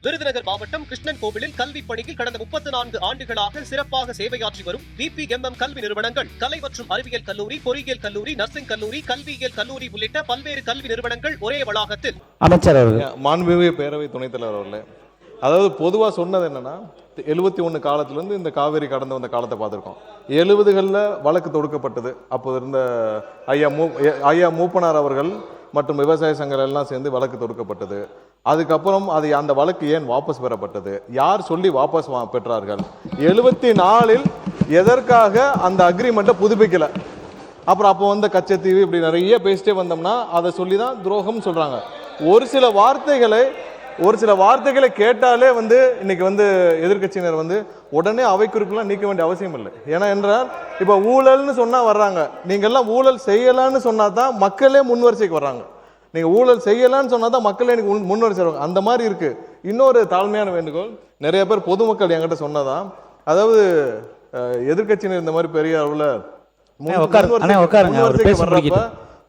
விருதுநகர் மாவட்டம் கிருஷ்ணன் கோவிலில் கல்வி பணியில் கடந்த 34 ஆண்டுகளாக சிறப்பாக சேவையாற்றி வரும் VPMM கல்வி நிறுவனங்கள், கலை மற்றும் அறிவியல் கல்லூரி, பொறியியல் கல்லூரி, நர்சிங் கல்லூரி, கல்வியியல் கல்லூரி உள்ளிட்ட பல்வேறு கல்வி நிறுவனங்கள் ஒரே வளாகத்தில். அமைச்சர் அவர்கள், மாண்புமிகு பேரவை துணைத் தலைவர் அவர்களே, அதாவது பொதுவாக சொன்னது என்னன்னா 71 காலத்திலேருந்து இந்த காவேரி கடந்து வந்த காலத்தை பார்த்துருக்கோம். 70களில் வழக்கு தொடுக்கப்பட்டது. அப்போது இருந்த ஐயா மூப்பனார் அவர்கள் மற்றும் விவசாய சங்கங்கள் எல்லாம் சேர்ந்து வழக்கு தொடுக்கப்பட்டது. அதுக்கப்புறம் அந்த வழக்கு ஏன் வாபஸ் பெறப்பட்டது, யார் சொல்லி வாபஸ் பெற்றார்கள், 74ல் எதற்காக அந்த அக்ரிமெண்ட்டை புதுப்பிக்கல, அப்புறம் அப்போ வந்த கச்சத்தீவு, இப்படி நிறைய பேசிட்டே வந்தோம்னா அதை சொல்லி தான் துரோகம் சொல்றாங்க. ஒரு சில வார்த்தைகளை கேட்டாலே இன்னைக்கு எதிர்கட்சியினர் உடனே அவை குறிப்பெல்லாம் நீக்க வேண்டிய அவசியம் இல்லை. ஏன்னா என்றால் இப்போ ஊழல்னு சொன்னா வர்றாங்க, நீங்க எல்லாம் ஊழல் செய்யலான்னு சொன்னா தான் மக்களே முன்வரிசைக்கு வர்றாங்க. நீங்க ஊழல் செய்யலான்னு சொன்னா தான் மக்களே எனக்கு முன்வரிசை வருவாங்க. அந்த மாதிரி இருக்கு. இன்னொரு தாழ்மையான வேண்டுகோள், நிறைய பேர் பொதுமக்கள் என்கிட்ட சொன்னதான், அதாவது எதிர்கட்சியினர் இந்த மாதிரி பெரிய அளவுல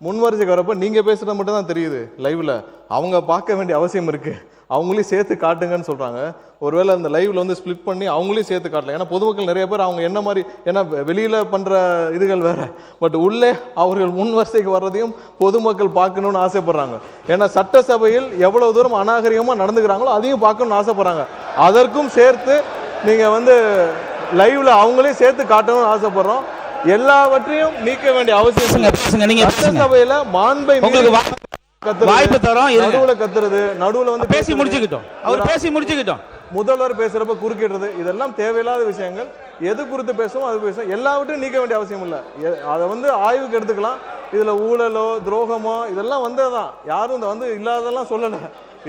முன்வரிசைக்கு வரப்ப நீங்க பேசுறது மட்டும் தான் தெரியுது லைவ்ல. அவங்க பார்க்க வேண்டிய அவசியம் இருக்கு. அவங்களையும் சேர்த்து காட்டுங்கன்னு சொல்றாங்க. ஒருவேளை அந்த லைவ்ல ஸ்பிளிட் பண்ணி அவங்களையும் சேர்த்து காட்டலாம். ஏன்னா பொதுமக்கள் நிறைய பேர் அவங்க என்ன மாதிரி, ஏன்னா வெளியில பண்ற இதுகள் வேற, பட் உள்ளே அவர்கள் முன்வரிசைக்கு வர்றதையும் பொதுமக்கள் பார்க்கணும்னு ஆசைப்படுறாங்க. ஏன்னா சட்டசபையில் எவ்வளவு தூரம் அநாகரிகமா நடந்துக்கிறாங்களோ அதையும் பார்க்கணும்னு ஆசைப்படுறாங்க. அதற்கும் சேர்த்து நீங்க லைவ்ல அவங்களையும் சேர்த்து காட்டணும்னு ஆசைப்படுறோம். எல்லாவற்றையும் நீக்க வேண்டிய அவசியம். சட்டசபையில மாண்பை வாய்ப்பு தரோம், நடுவுல கத்துறது, நடுவுல பேசி முடிச்சுக்கிட்டோம், அவர் பேசி முடிச்சுக்கிட்டோம், முதல்வர் பேசுறப்ப குறுக்கிடுறது, இதெல்லாம் தேவையில்லாத விஷயங்கள். எது குறித்து பேசுவோம் அது பேசுவோம். எல்லாவற்றையும் நீக்க வேண்டிய அவசியம் இல்லை. அதை ஆய்வுக்கு எடுத்துக்கலாம். இதுல ஊழலோ துரோகமோ இதெல்லாம் வந்ததுதான். யாரும் இல்லாததெல்லாம் சொல்லல.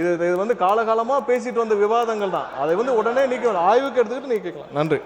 இது காலகாலமா பேசிட்டு வந்த விவாதங்கள் தான். அதை உடனே நீக்க, ஆய்வுக்கு எடுத்துக்கிட்டு நீக்கலாம். நன்றி.